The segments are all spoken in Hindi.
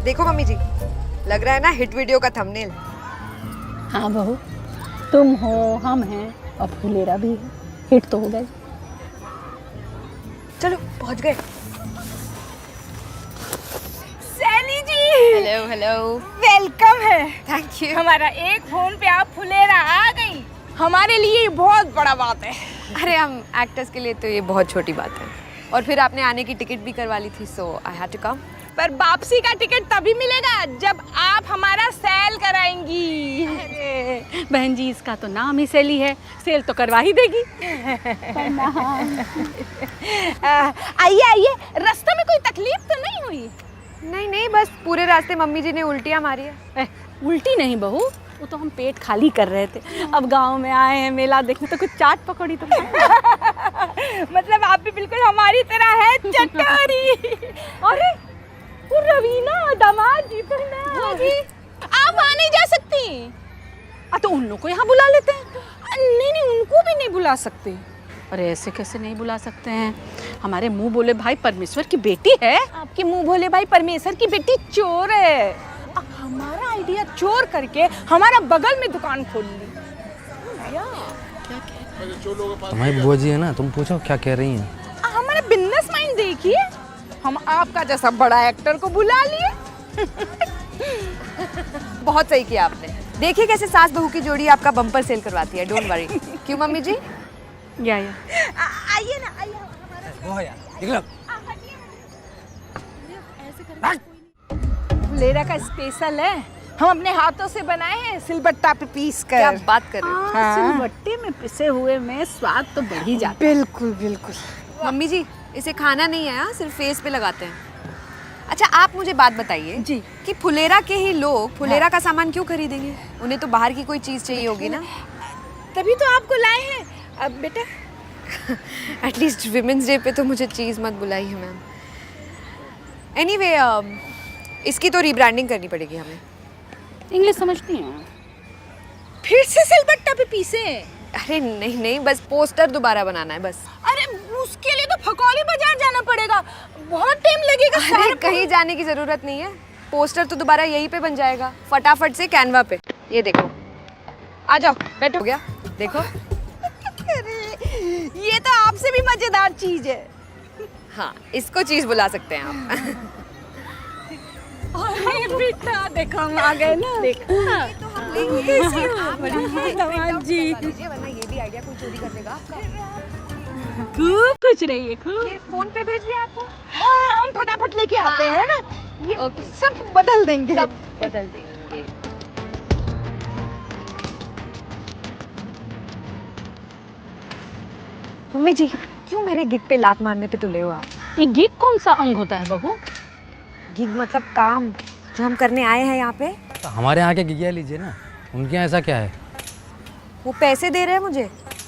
देखो मम्मी जी, लग रहा है ना हिट वीडियो का थंबनेल। हाँ बहू, तुम हो, हम हैं और फुलेरा भी है, हिट तो हो गए। चलो पहुंच गए। सैली जी, हेलो हेलो, वेलकम है। Thank you. हमारा एक फोन पे आप फुलेरा आ गई, हमारे लिए ये बहुत बड़ा बात है। अरे हम एक्टर्स के लिए तो ये बहुत छोटी बात है। और फिर आपने आने की टिकट भी करवा ली थी, सो आई हैड टू कम। पर वापसी का टिकट तभी मिलेगा जब आप हमारा सेल कराएंगी। अरे बहन जी, इसका तो नाम ही सेली है, सेल तो करवा ही देगी। आइए आइए, रास्ते में कोई तकलीफ तो नहीं हुई? नहीं नहीं, बस पूरे रास्ते मम्मी जी ने उल्टियाँ मारी है। उल्टी नहीं बहू, वो तो हम पेट खाली कर रहे थे। अब गांव में आए हैं मेला देखने, तो कुछ चाट पकौड़ी तो मतलब आप भी बिल्कुल हमारी तरह है, चटोरी। अरे वो रवीना दामाद जी, जी आप वहाँ नहीं जा सकती। तो उन लोग को यहाँ बुला लेते हैं। नहीं नहीं, उनको भी नहीं बुला सकते। अरे ऐसे कैसे नहीं बुला सकते हैं? हमारे मुंह बोले भाई परमेश्वर की बेटी है। आपके मुंह भोले भाई परमेश्वर की बेटी चोर है। अब हमारा आइडिया चोर करके हमारा बगल में दुकान खोल ली। तुम्हारी बुआ जी है ना, तुम पूछो क्या कह रही हैं। हमारा बिजनेस माइंड देखिए, हम आपका जैसा बड़ा एक्टर को बुला लिए। बहुत सही किया आपने। देखिए कैसे सास बहू की जोड़ी आपका बम्पर सेल करवाती है। Don't worry. क्यों मम्मी जी? या आइए ना, आइए हमारा फुलेरा का स्पेशल है, हम अपने हाथों से बनाए हैं, सिलबट्टा पे पीस कर। क्या बात कर रहे हो? हाँ। सिलबट्टे में पिसे हुए में स्वाद तो बढ़ ही जाता बिल्कुल बिल्कुल। मम्मी जी, इसे खाना नहीं है, हाँ, सिर्फ फेस पे लगाते हैं। अच्छा आप मुझे बात बताइए जी। कि फुलेरा के ही लोग फुलेरा का सामान क्यों खरीदेंगे? उन्हें तो बाहर की कोई चीज़ चाहिए होगी ना। तभी तो आपको लाए हैं। अब बेटा एटलीस्ट विमेंस डे पे तो मुझे चीज़ मत बुलाइए मैम। एनीवे, इसकी तो रीब्रांडिंग करनी पड़ेगी हमें। इंग्लिश समझती हैं? फिर से सिलबट्टा पे पीसे? अरे नहीं नहीं, बस पोस्टर दोबारा बनाना है बस। अरे उसके लिए तो फकौली बाजार जाना पड़ेगा, बहुत टाइम लगेगा। अरे कहीं जाने की जरूरत नहीं है, पोस्टर तो दोबारा यहीं पे बन जाएगा, फटाफट से कैनवा पे। ये देखो, आ जाओ बैठो। हो गया, देखो। अरे ये तो आपसे भी मजेदार चीज है। हाँ, इसको चीज़ बुला सकते हैं आप। अरे बेटा देखो, हम आ गए ना। देखो तो हम लेंगे इसे, आप बड़ी यहाँ दामाद जी। print out करवा दीजिए, वरना ये भी आइडिया कोई चोरी कर लेगा आपका। खूब खुश रहिए, खूब। ये फोन पे भेज दिया आपको? हम फटाफट लेके आते हैं ना, ये ओके। सब बदल देंगे। सब बदल देंगे। मम्मी जी, क्यों मेरे गिग पे लात मारने पे तुले हो आप? ये गिग कौन सा अंग होता है बहू? गिग मतलब काम जो हम करने आए हैं यहाँ पे। तो हमारे यहाँ के गिगिया लीजिए ना, उनके यहाँ ऐसा क्या है? वो पैसे दे रहे हैं मुझे।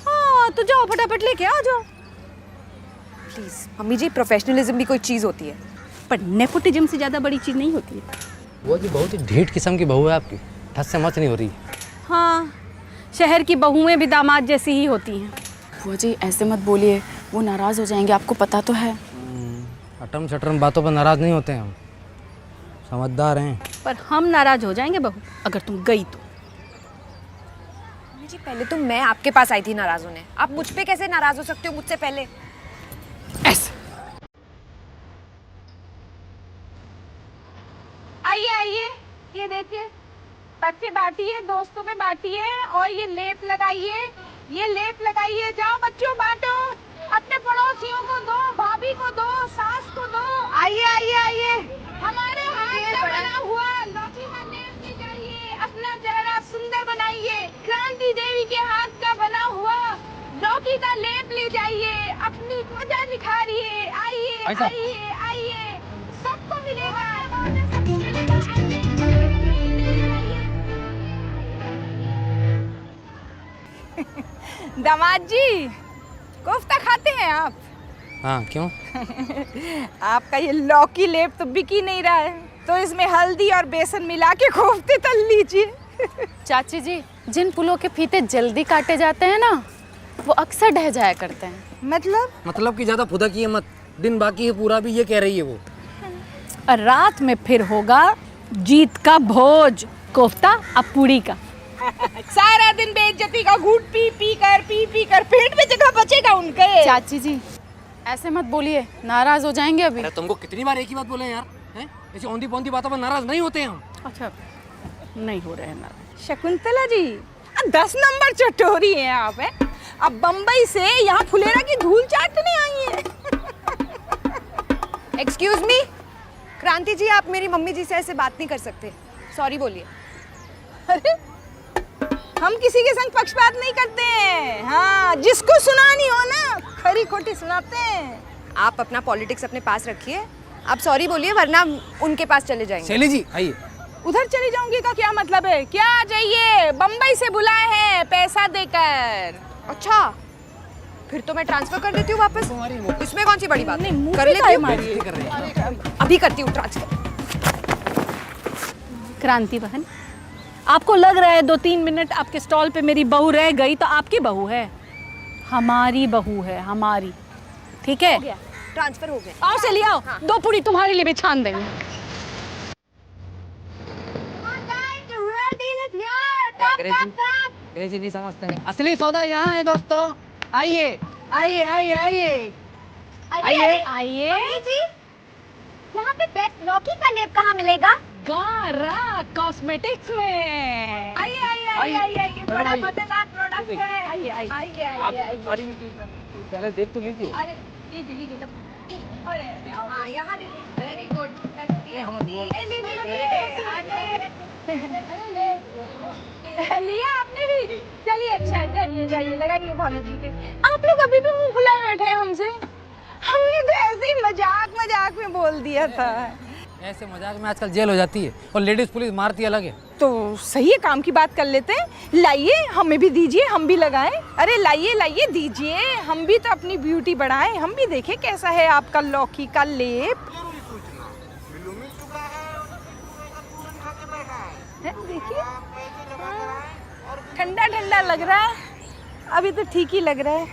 हाँ तो जाओ फटाफट लेके आ जाओ। प्लीज मम्मी जी, प्रोफेशनलिज्म भी कोई चीज़ होती है। पर नेपोटिज्म से ज्यादा बड़ी चीज नहीं होती है। वो जी बहुत ही ढीठ किस्म की बहू है आपकी, ठस से मच नहीं हो रही। हाँ, शहर की बहुएं भी दामाद जैसी ही होती हैं। बुआ जी ऐसे मत बोलिए, वो नाराज़ हो जाएंगे, आपको पता तो है। अटम शटरम बातों पर नाराज़ नहीं होते हैं हम, समझदार हैं। पर हम नाराज हो जाएंगे बहू अगर तुम गई तो। मम्मी जी, पहले तो मैं आपके पास आई थी नाराज होने, आप मुझ पे कैसे नाराज हो सकते हो मुझसे पहले? ऐसे आइए आइए, ये देखिए, बच्चे बांटिए, दोस्तों में बांटिए, और ये लेप लगाइए, ये लेप लगाइए। जाओ बच्चों बांटो, अपने पड़ोसियों को दो, भाभी को दो, सास को दो। आइए आइए आइए, हमारे हाथ का बना हुआ लौकी का लेप ले जाइए, अपना चेहरा सुंदर बनाइए। क्रांति देवी के हाथ का बना हुआ लौकी का लेप ले जाइए, अपनी त्वचा निखारिए। आइए आइए आइए, सबको मिलेगा। दामाद जी, कोफ्ता खाते हैं आप? हाँ क्यों? आपका ये लौकी लेप तो बिक ही नहीं रहा है, तो इसमें हल्दी और बेसन मिला के कोफ्ते तल लीजिए। चाची जी, जिन पुलों के फीते जल्दी काटे जाते हैं ना, वो अक्सर ढह जाया करते हैं। मतलब कि ज़्यादा फुदकिए मत, दिन बाकी है पूरा भी, ये कह रही है वो। और रात में फिर होगा जीत का भोज, कोफ्ता अब पूड़ी का। सारा दिन बेइज्जती का घूट पी पी कर पेट में जगह बचेगा उनके। चाची जी ऐसे मत बोलिए, नाराज हो जाएंगे अभी। अरे तुमको कितनी बार एक ही बात बोले यार, हैं? ऐसी औंधी पौंधी बातों पर नाराज नहीं होते हम। अच्छा नहीं हो रहे हैं नाराज। शकुंतला जी 10 नंबर चटोरी हैं आप हैं। अब बम्बई से यहाँ फुलेरा की धूल चाटने आई हैं। एक्सक्यूज मी, क्रांति जी आप मेरी मम्मी जी से ऐसे बात नहीं कर सकते, सॉरी बोलिए। अरे हम किसी के संग पक्षपात नहीं करते हैं। हाँ, जिसको सुनानी हो ना खरी खोटी सुनाते हैं। आप अपना पॉलिटिक्स अपने पास रखिए, आप सॉरी बोलिए वरना उनके पास चले जाएंगे। शैली जी आइए। उधर चली जाऊंगी का क्या मतलब है? क्या चाहिए? बम्बई से बुलाए हैं पैसा देकर। अच्छा फिर तो मैं ट्रांसफर कर देती हूँ वापस, इसमें कौन सी बड़ी बात है? मुंह कर पे लेती काहे हूँ, मारी? कर रहे हैं। अभी करती हूँ ट्रांसफर। क्रांति बहन, आपको लग रहा है 2-3 मिनट आपके स्टॉल पे मेरी बहू रह गई तो आपकी बहू है? हमारी बहू है, हमारी। ठीक है, ट्रांसफर हो गया। आओ से ले आओ, 2 पूड़ी तुम्हारे लिए भी छान देंगे। अंग्रेजी नहीं समझते हैं, असली सौदा यहाँ है दोस्तों। आइए आइए आइए आइए आइए आइए जी, यहाँ पे बेस्ट लौकी का लेप कहाँ मिलेगा? गारा कॉस्मेटिक्स में। आइए आइए आइए आइए, बड़ा मजेदार प्रोडक्ट है। आइए आइए आइए आइए। पहले देख तो लीजिए। अरे लीजिए लीजिए। अरे हाँ यहाँ वेरी गुड। लिया आपने भी? चलिए अच्छा, चलिए जाइए लगाइए भाभी जी के। आप लोग अभी भी मुंह फुलाए बैठे हैं हमसे? हमने तो ऐसे ही मजाक मजाक में बोल दिया था। ऐसे मजाक में आजकल जेल हो जाती है और लेडीज पुलिस मारती अलग है। तो सही है, काम की बात कर लेते हैं। लाइए हमें भी दीजिए, हम भी लगाएं। अरे लाइए लाइए दीजिए, हम भी तो अपनी ब्यूटी बढ़ाएं, हम भी देखें कैसा है आपका लौकी का लेप। है, देखिए ठंडा ठंडा लग रहा है, अभी तो ठीक ही लग रहा है।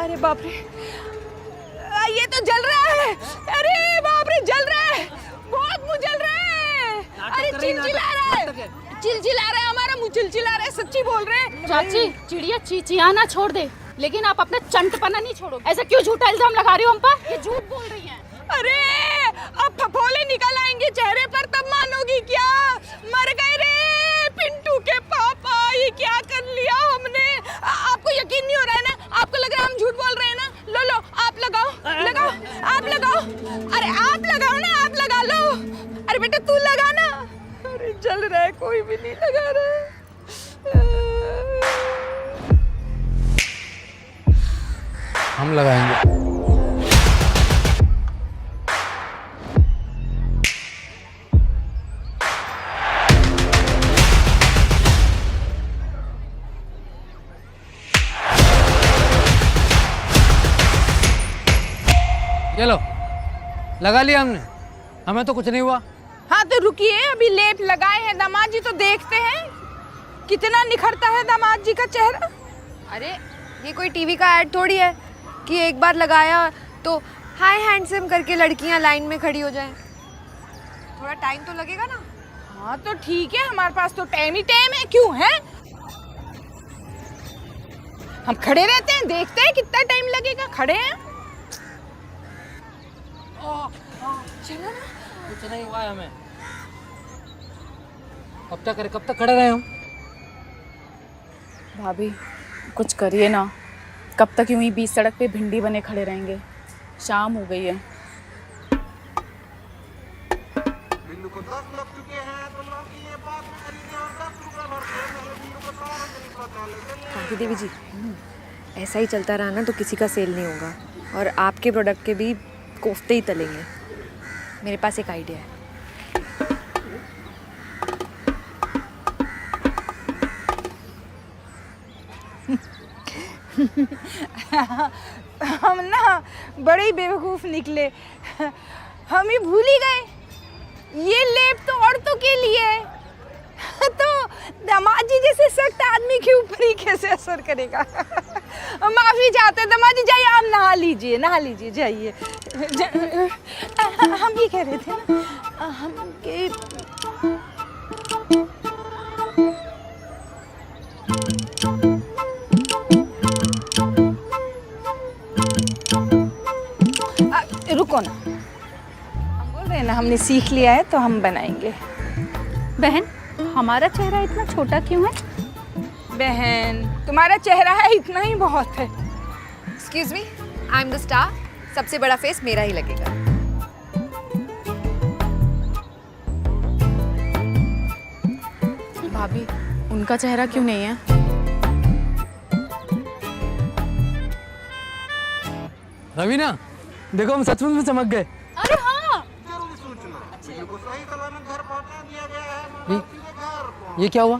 अरे बाप रे, ये तो जल रहा है। अरे बाप रे, जल रहा है, बहुत मुंह जल रहा है। अरे चिलचिला रहा है, चिलचिला रहा है, हमारा मुंह चिलचिला रहा है, सच्ची बोल रहे हैं। चाची चिड़िया चिचियाना छोड़ दे, लेकिन आप अपना चंटपना नहीं छोड़ोगे। ऐसा क्यों झूठा इल्जाम लगा रही हो हम पर? ये झूठ बोल रही हैं। अरे अब फफोले निकल आएंगे चेहरे पर तब मानोगी क्या? मर गए रे पिंटू के पापा, ये क्या कर लिया हमने? आपको यकीन नहीं हो रहा है ना? आपको लग रहा है हम झूठ बोल रहे हैं ना? लो लो आप लगाओ, लगाओ आप लगाओ। अरे आप लगाओ ना, आप लगा लो। अरे बेटा तू लगा ना। अरे जल रहा है, कोई भी नहीं लगा रहा है। हम लगाएंगे। चलो लगा लिया हमने, हमें तो कुछ नहीं हुआ। हाँ तो रुकिए, अभी लेप लगाए हैं दामाद जी, तो देखते हैं कितना निखरता है दामाद जी का चेहरा। अरे ये कोई टीवी का ऐड थोड़ी है कि एक बार लगाया तो हाय हैंडसम करके लड़कियां लाइन में खड़ी हो जाएं। थोड़ा टाइम तो लगेगा ना। हाँ तो ठीक है, हमारे पास तो टाइम ही टाइम है, क्यों है? हम खड़े रहते हैं, देखते हैं कितना टाइम लगेगा, खड़े हैं। चलो ना। कुछ नहीं हुआ है हमें। कब तक कब तक खड़े रहे हम? भाभी कुछ करिए ना, कब तक यूं ही बीच सड़क पे भिंडी बने खड़े रहेंगे? शाम हो गई है। काकी देवी जी, ऐसा ही चलता रहा ना तो किसी का सेल नहीं होगा और आपके प्रोडक्ट के भी कोफ्ते ही तलेंगे। मेरे पास एक आइडिया है। हम ना बड़े ही बेवकूफ़ निकले, हम ही भूल ही गए ये लेप तो औरतों के लिए है। तो दामाद जी जैसे सख्त आदमी के ऊपर ही कैसे असर करेगा। माफी चाहते दामाद जी, जाइए आप नहा लीजिए जाइए। हम ये कह रहे थे ना हम के रुको ना, हम बोल रहे हैं ना हमने सीख लिया है तो हम बनाएंगे। बहन, हमारा चेहरा इतना छोटा क्यों है? बहन तुम्हारा चेहरा है इतना ही बहुत है। Excuse me, I am the star, सबसे बड़ा फेस मेरा ही लगेगा। भाभी, उनका चेहरा क्यों नहीं है? रवीना, देखो हम सचमुच में चमक गए। अरे हाँ, ये क्या हुआ?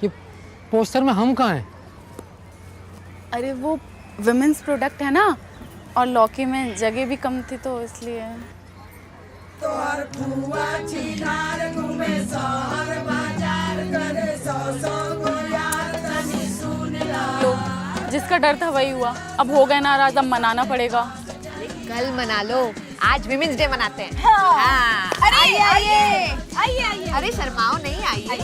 ये पोस्टर में हम कहाँ हैं? अरे वो विमेंस प्रोडक्ट है ना, और लौकी में जगह भी कम थी तो इसलिए। लो, जिसका डर था वही हुआ। अब हो गए नाराज, अब मनाना पड़ेगा। कल मना लो, आज विमेंस डे मनाते हैं। हाँ। हाँ। अरे आइए। आइए। अरे शर्माओ नहीं, आइए।